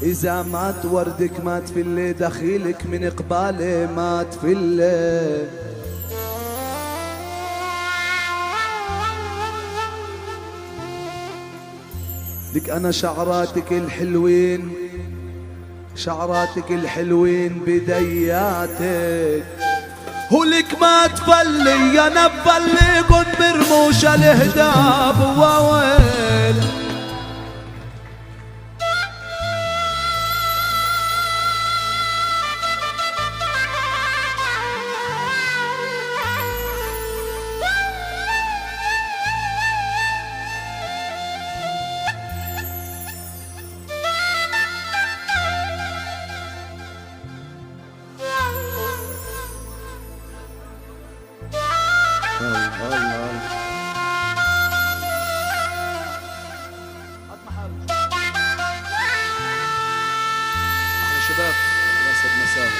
إذا مات وردك ما تفلي، دخيلك من قبالي ما تفلي. لك أنا شعراتك الحلوين، شعراتك الحلوين بدياتك، ولك ما تفلي أنا بفلقن برموش الهداب وويل. شباب ياسر مساوي.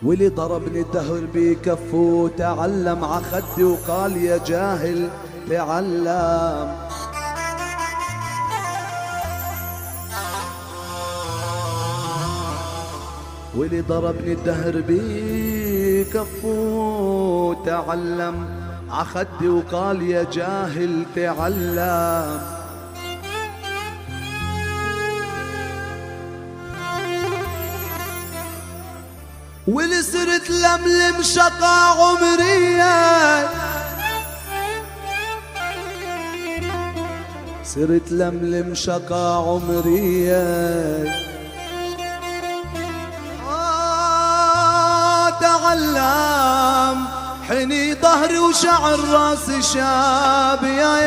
واللي ضربني الدهر بكفه تعلم عخدي وقال يا جاهل تعلم. واللي ضربني الدهر بكفه تعلم عخدي وقال يا جاهل تعلم. واللي صرت لملم شقا عمرية، صرت لملم شقا عمرية. تعلم حني ظهري وشعر راسي شاب يا